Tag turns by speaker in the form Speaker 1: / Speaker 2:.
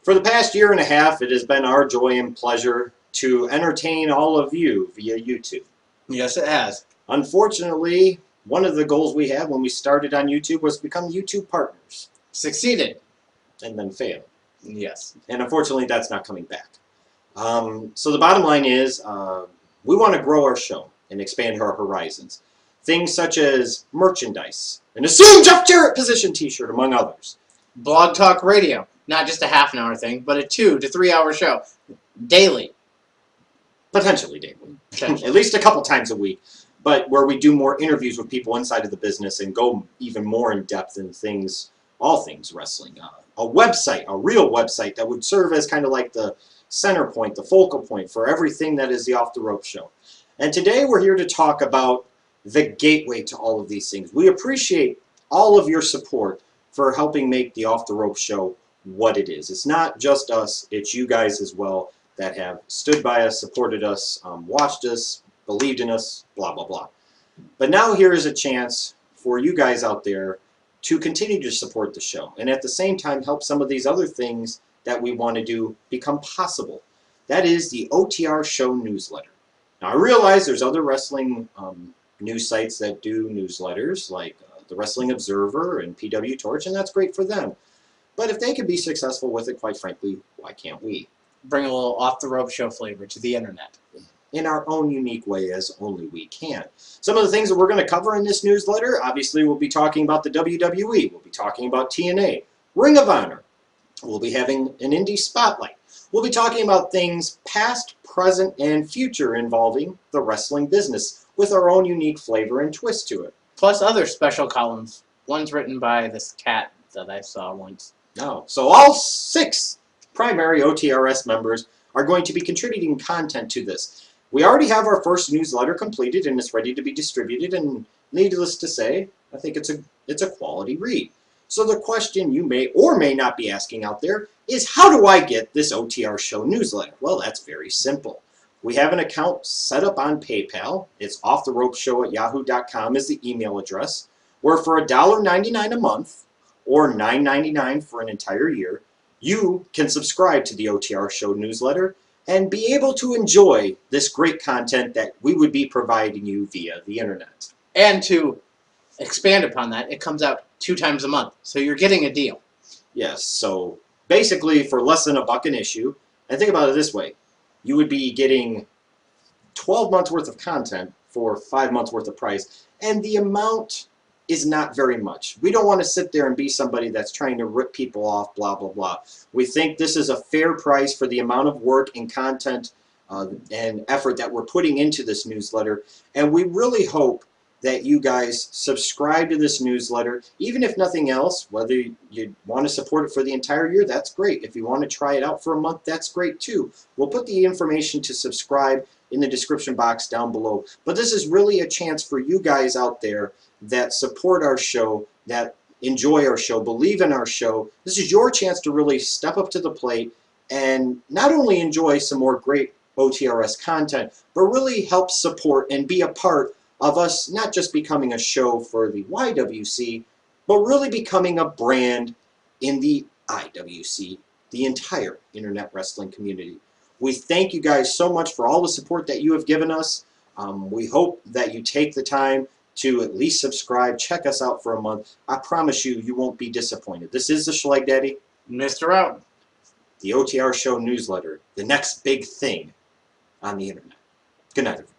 Speaker 1: For the past year and a half, it has been our joy and pleasure to entertain all of you via YouTube.
Speaker 2: Yes, it has.
Speaker 1: Unfortunately, one of the goals we had when we started on YouTube was to become YouTube partners.
Speaker 2: Succeeded.
Speaker 1: And then failed.
Speaker 2: Yes.
Speaker 1: And unfortunately, that's not coming back. So the bottom line is, we want to grow our show and expand our horizons. Things such as merchandise, an Assume Jeff Jarrett position t-shirt, among others.
Speaker 2: Blog Talk Radio. Not just a half an hour thing, but a 2 to 3 hour show. Daily.
Speaker 1: Potentially daily.
Speaker 2: Potentially.
Speaker 1: At least a couple times a week. But where we do more interviews with people inside of the business and go even more in depth in things, all things wrestling. A website, a real website that would serve as kind of like the center point, the focal point for everything that is the Off the Rope Show. And today we're here to talk about the gateway to all of these things. We appreciate all of your support for helping make the Off the Rope Show what it is. It's not just us, it's you guys as well that have stood by us, supported us, watched us, believed in us, blah, blah, blah. But now here is a chance for you guys out there to continue to support the show and at the same time help some of these other things that we want to do become possible. That is the OTR Show newsletter. Now I realize there's other wrestling news sites that do newsletters like the Wrestling Observer and PW Torch, and that's great for them. But if they could be successful with it, quite frankly, why can't we?
Speaker 2: Bring a little Off the Rope Show flavor to the internet.
Speaker 1: In our own unique way as only we can. Some of the things that we're going to cover in this newsletter, obviously we'll be talking about the WWE, we'll be talking about TNA, Ring of Honor, we'll be having an indie spotlight, we'll be talking about things past, present, and future involving the wrestling business with our own unique flavor and twist to it.
Speaker 2: Plus other special columns. One's written by this cat that I saw once.
Speaker 1: No. So all 6 primary OTRS members are going to be contributing content to this. We already have our first newsletter completed and it's ready to be distributed, and needless to say, I think it's a quality read. So the question you may or may not be asking out there is, how do I get this OTR Show newsletter? Well, that's very simple. We have an account set up on PayPal. It's offtheropeshow@yahoo.com is the email address, where for $1.99 a month or $9.99 for an entire year, you can subscribe to the OTR Show newsletter and be able to enjoy this great content that we would be providing you via the internet.
Speaker 2: And to expand upon that, it comes out 2 times a month, so you're getting a deal.
Speaker 1: Yes, so basically for less than $1 an issue, and think about it this way, you would be getting 12 months worth of content for 5 months worth of price, and the amount is not very much. We don't want to sit there and be somebody that's trying to rip people off, blah, blah, blah. We think this is a fair price for the amount of work and content and effort that we're putting into this newsletter, and we really hope that you guys subscribe to this newsletter. Even if nothing else, whether you want to support it for the entire year, that's great. If you want to try it out for a month, that's great too. We'll put the information to subscribe in the description box down below. But this is really a chance for you guys out there that support our show, that enjoy our show, believe in our show. This is your chance to really step up to the plate and not only enjoy some more great OTRS content, but really help support and be a part of us not just becoming a show for the YWC, but really becoming a brand in the IWC, the entire internet wrestling community. We thank you guys so much for all the support that you have given us. We hope that you take the time to at least subscribe, check us out for a month. I promise you, you won't be disappointed. This is the Schleg Daddy.
Speaker 2: Mr. Out.
Speaker 1: The OTR Show newsletter, the next big thing on the internet. Good night, everyone.